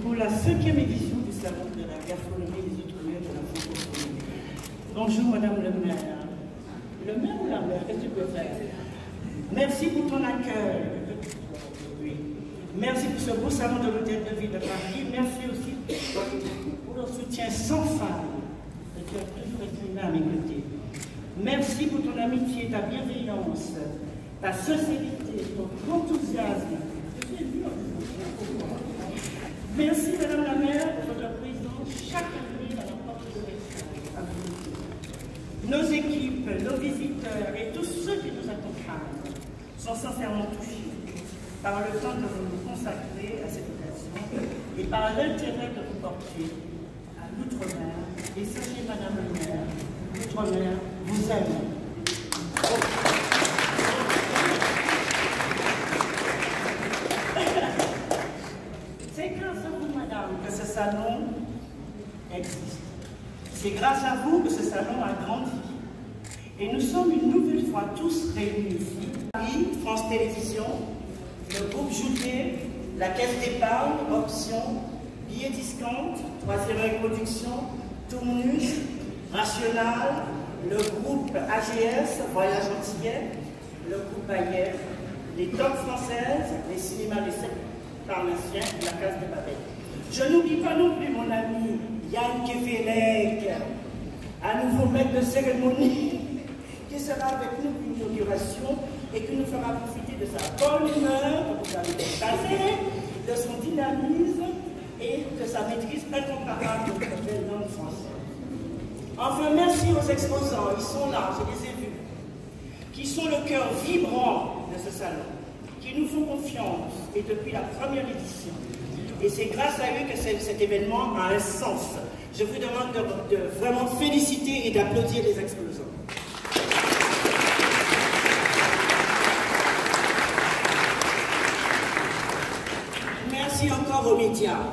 pour la 5e édition du Salon de la gastronomie des Outre-mer de la francophonie. Bonjour Madame le maire. Le maire ou la maire, qu'est-ce que tu peux faire? Merci pour ton accueil. Oui. Merci pour ce beau salon de l'hôtel de ville de Paris. Merci aussi pour le soutien sans faille que tu as toujours exprimé à mes côtés. Merci pour ton amitié, ta bienveillance, ta sincérité, ton enthousiasme. Merci Madame la maire pour votre présence chaque année à la porte de Versailles. Nos équipes, nos visiteurs et tous ceux qui nous accompagnent sont sincèrement touchés par le temps que vous nous consacrez à cette occasion et par l'intérêt que vous portez à l'outre-mer. Et sachez, Madame la maire, l'outre-mer vous aime. C'est grâce à vous, Madame, que ce salon existe. C'est grâce à vous que ce salon a grandi. Et nous sommes une nouvelle fois tous réunis ici. Paris, France Télévisions, le groupe Jouté, la Caisse d'épargne, Option, Billets Discount, 3e Production, Tournus, Rational, le groupe AGS, Voyage Antillais, le groupe Bayer, les Top Françaises, les cinémas des 7 pharmaciens, la Case de Babel. Je n'oublie pas non plus mon ami Yann Kefelec, à nouveau maître de cérémonie, qui sera avec nous pour l'inauguration et qui nous fera profiter de sa bonne humeur, que vous avez constaté, de son dynamisme et de sa maîtrise incomparable de la belle langue française. Enfin, merci aux exposants, ils sont là, je les ai vus, qui sont le cœur vibrant de ce salon, qui nous font confiance, et depuis la première édition. Et c'est grâce à eux que cet événement a un sens. Je vous demande de vraiment féliciter et d'applaudir les exposants. Merci encore aux médias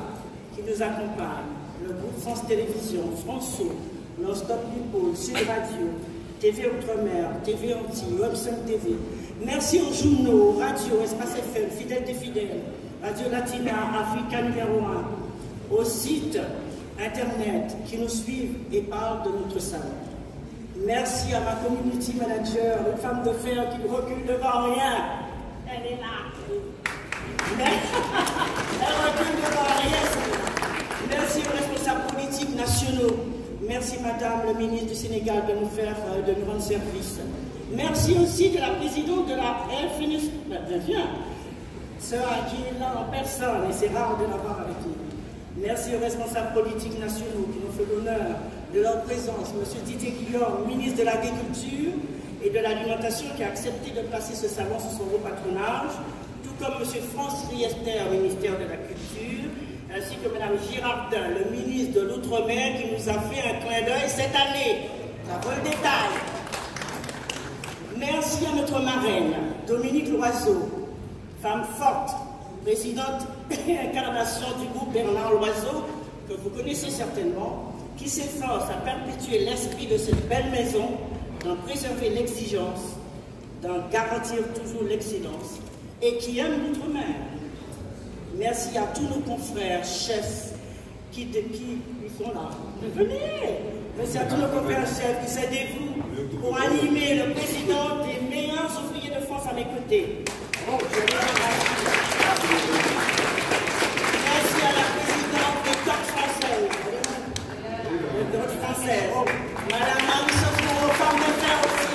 qui nous accompagnent, le groupe France Télévisions, François, Non-Stop People, Sud Radio, TV Outre-mer, TV Antilles, Web5 TV. Merci aux journaux, Radio, Espace FM, Fidèle des Fidèles, Radio Latina, Africa numéro 1, aux sites Internet qui nous suivent et parlent de notre salon. Merci à ma community manager, une femme de fer qui ne recule devant rien. Elle est là. Elle recule devant rien. Merci aux responsables politiques nationaux. Merci Madame le ministre du Sénégal de nous rendre service. Merci aussi de la présidente de la FNS. Viens. Sœur qui est là en personne, et c'est rare de l'avoir avec nous. Merci aux responsables politiques nationaux qui nous font l'honneur de leur présence. Monsieur Didier Guillaume, ministre de l'Agriculture et de l'Alimentation, qui a accepté de placer ce salon sous son haut patronage, tout comme Monsieur France Riester, ministère de la Culture, ainsi que Mme Girardin, le ministre de l'Outre-mer, qui nous a fait un clin d'œil cette année. Ça vaut le détail. Merci à notre marraine, Dominique Loiseau, femme forte, présidente et incarnation du groupe Bernard Loiseau, que vous connaissez certainement, qui s'efforce à perpétuer l'esprit de cette belle maison, d'en préserver l'exigence, d'en garantir toujours l'excellence, et qui aime l'outre-mer. Merci à tous nos confrères, chefs, qui sont là. Venez! Merci à tous nos confrères, chefs, qui s'aidez-vous pour animer le président des meilleurs ouvriers de France à mes côtés. Oh, merci à la présidente des Top Françaises, Madame Marie-Sophie, femme de fer aussi.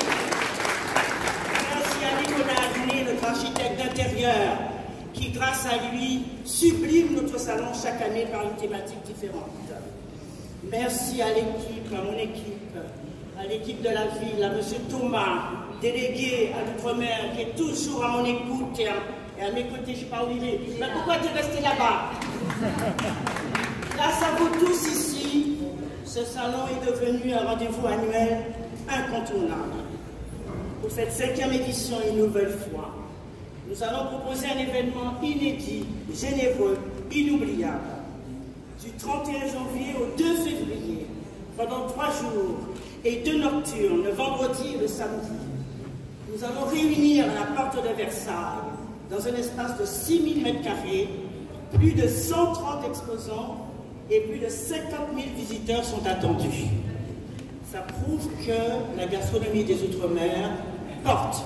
Merci à Nicolas Agné, notre architecte d'intérieur, qui, grâce à lui, sublime notre salon chaque année par une thématique différente. Merci à l'équipe, à mon équipe, à l'équipe de la ville, à M. Thomas, délégué à l'Outre-mer, qui est toujours à mon écoute et à mes côtés, je ne sais pas où il est. Mais pourquoi tu es resté là-bas? Grâce à vous tous ici, ce salon est devenu un rendez-vous annuel incontournable. Pour cette 5e édition, une nouvelle fois, nous allons proposer un événement inédit, généreux, inoubliable. Du 31 janvier au 2 février, pendant 3 jours et 2 nocturnes, le vendredi et le samedi, nous allons réunir à la porte de Versailles, dans un espace de 6000 m², Plus de 130 exposants et plus de 50 000 visiteurs sont attendus. Ça prouve que la gastronomie des Outre-mer porte.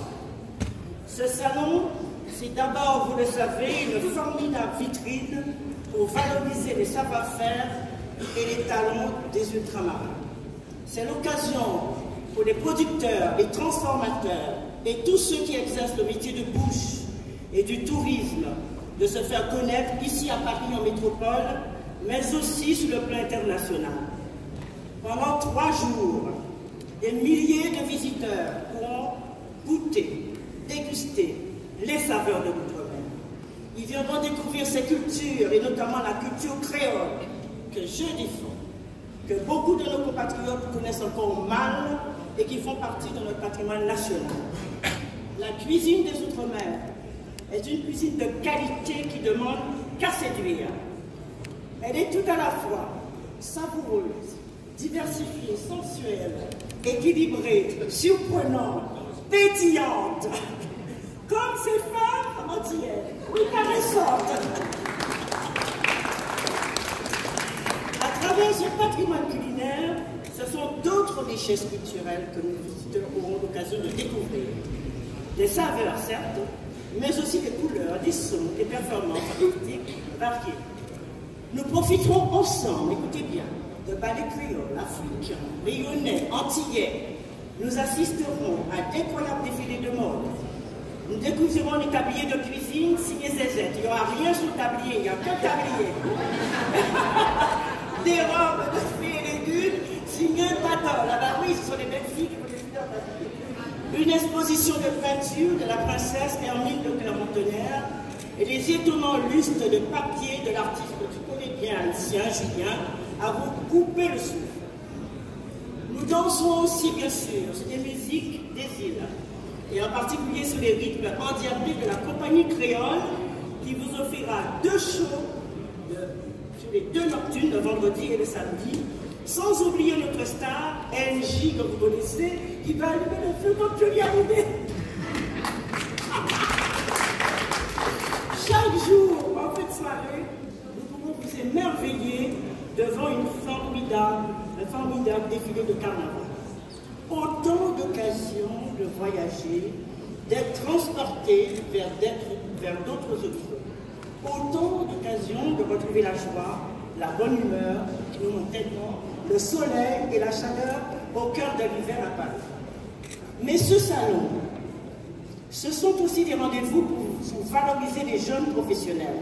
Ce salon, c'est d'abord, vous le savez, une formidable vitrine pour valoriser les savoir-faire et les talents des ultramarins. C'est l'occasion pour les producteurs, les transformateurs et tous ceux qui exercent le métier de bouche et du tourisme de se faire connaître ici à Paris en métropole, mais aussi sur le plan international. Pendant 3 jours, des milliers de visiteurs pourront goûter, déguster les saveurs de l'outre-mer. Ils viendront découvrir ces cultures, et notamment la culture créole, que je défends, que beaucoup de nos compatriotes connaissent encore mal et qui font partie de notre patrimoine national. La cuisine des Outre-mer est une cuisine de qualité qui demande qu'à séduire. Elle est tout à la fois savoureuse, diversifiée, sensuelle, équilibrée, surprenante, pétillante, comme ces femmes entières, oui, paressantes. À travers ce patrimoine culinaire, ce sont d'autres richesses culturelles que nos visiteurs auront l'occasion de découvrir. Des saveurs, certes, mais aussi des couleurs, des sons, des performances artistiques variées. Nous profiterons ensemble, écoutez bien, de ballets créoles, africains, rayonnais, antillais. Nous assisterons à d'incroyables défilés de mode. Nous découvrirons les tabliers de cuisine signés Zézette. Il n'y aura rien sur le tablier, il n'y a qu'un tablier. Des robes de fruits et légumes signées Patol. Ah bah oui, ce sont les belles filles qui vont défiler en tablier. Une exposition de peinture de la princesse Hermine de Clermont-Tonnerre et les étonnants lustres de papier de l'artiste que tu connais bien, Lucien Julien, à vous couper le souffle. Nous dansons aussi, bien sûr, sur des musiques des îles, et en particulier sur les rythmes endiablés de la compagnie créole, qui vous offrira 2 shows sur les 2 nocturnes, le vendredi et le samedi, sans oublier notre star, NJ, que vous connaissez, qui va allumer le feu comme Johnny Hallyday. Chaque jour, en fin de soirée, nous pouvons vous émerveiller devant un formidable défilé de carnaval. Autant d'occasions de voyager, d'être transporté vers d'autres horizons. Autant d'occasions de retrouver la joie, la bonne humeur qui nous manque tellement, le soleil et la chaleur au cœur de l'hiver à Paris. Mais ce salon, ce sont aussi des rendez-vous pour valoriser les jeunes professionnels.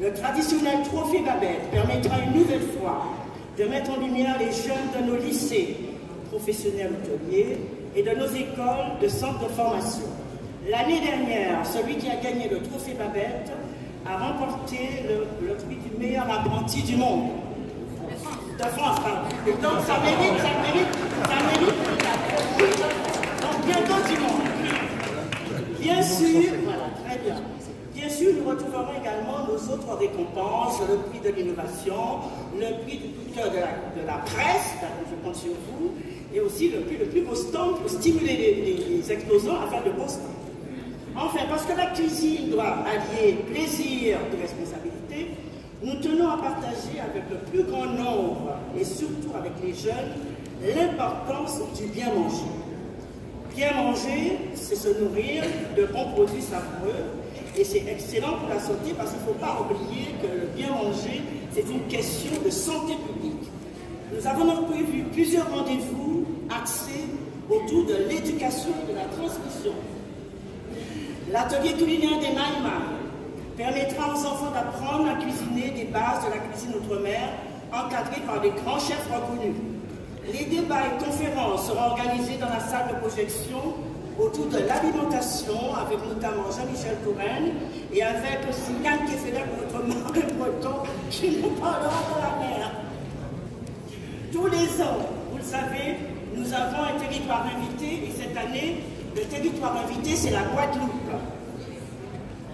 Le traditionnel trophée Babette permettra une nouvelle fois de mettre en lumière les jeunes de nos lycées professionnels hôteliers et de nos écoles de centres de formation. L'année dernière, celui qui a gagné le trophée Babette a remporté le prix du meilleur apprenti du monde. De France, pardon. Et donc ça mérite. Donc bientôt du monde. Bien sûr, voilà, très bien. Bien sûr, nous retrouverons également nos autres récompenses, le prix de l'innovation, le prix du coup de cœur de la presse, je compte sur vous, et aussi le prix le plus beau stand pour stimuler les exposants à faire de beaux stands. Enfin, parce que la cuisine doit allier plaisir et responsabilité, nous tenons à partager avec le plus grand nombre, et surtout avec les jeunes, l'importance du bien manger. Bien manger, c'est se nourrir de bons produits savoureux, et c'est excellent pour la santé parce qu'il ne faut pas oublier que le bien manger, c'est une question de santé publique. Nous avons donc prévu plusieurs rendez-vous axés autour de l'éducation et de la transmission. L'atelier culinaire des Maïmaï permettra aux enfants d'apprendre à cuisiner des bases de la cuisine outre-mer, encadrées par des grands chefs reconnus. Les débats et conférences seront organisés dans la salle de projection autour de l'alimentation, avec notamment Jean-Michel Touraine et avec aussi Yann Kefelec, notre marin breton, qui nous parlera de la mer. Tous les ans, vous le savez, nous avons un territoire invité, et cette année, le territoire invité, c'est la Guadeloupe.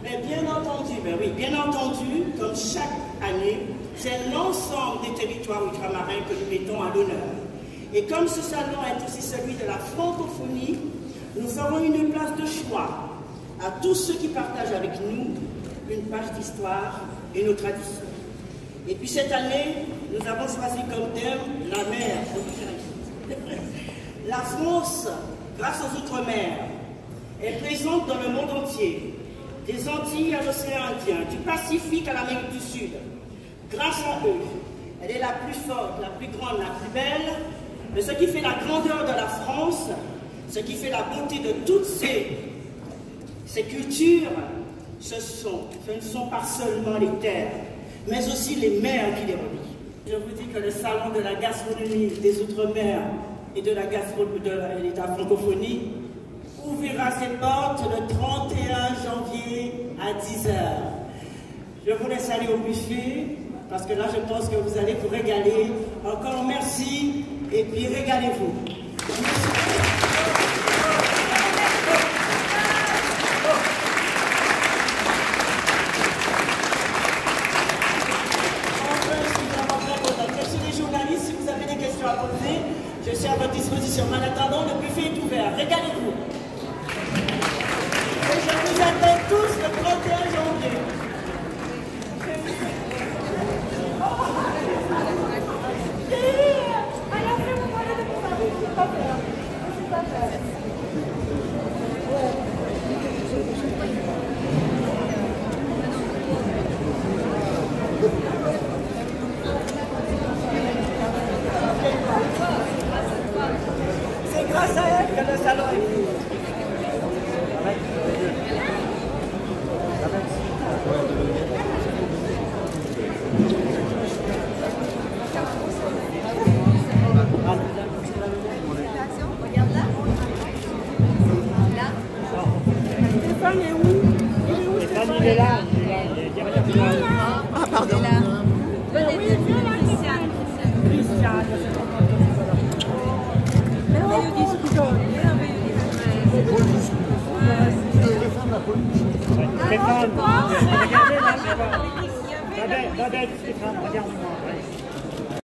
Mais bien entendu, comme chaque année, c'est l'ensemble des territoires ultramarins que nous mettons à l'honneur. Et comme ce salon est aussi celui de la francophonie, nous ferons une place de choix à tous ceux qui partagent avec nous une page d'histoire et nos traditions. Et puis cette année, nous avons choisi comme thème la mer. La France, grâce aux Outre-mer, est présente dans le monde entier, des Antilles à l'océan Indien, du Pacifique à l'Amérique du Sud. Grâce à eux, elle est la plus forte, la plus grande, la plus belle. Mais ce qui fait la grandeur de la France, ce qui fait la beauté de toutes ces cultures, ce ne sont pas seulement les terres, mais aussi les mers qui les relient. Je vous dis que le salon de la gastronomie des Outre-mer et de la francophonie ouvrira ses portes le 31 janvier à 10 h. Je vous laisse aller au buffet, parce que là je pense que vous allez vous régaler. Encore merci, et puis régalez-vous. Je suis à votre disposition. En attendant, le buffet est ouvert. Régalez-vous. Et je vous appelle tous le 31 janvier. C'est grâce à elle que le salon est venu. Regarde là. Là. Stéphane est où? Stéphane, il est là. Ah, pardon. Il est là. Venez, Christiane. Christiane. Merveilleux discours. Merveilleux discours. Stéphane, regardez là, Stéphane. Stéphane, regarde-moi.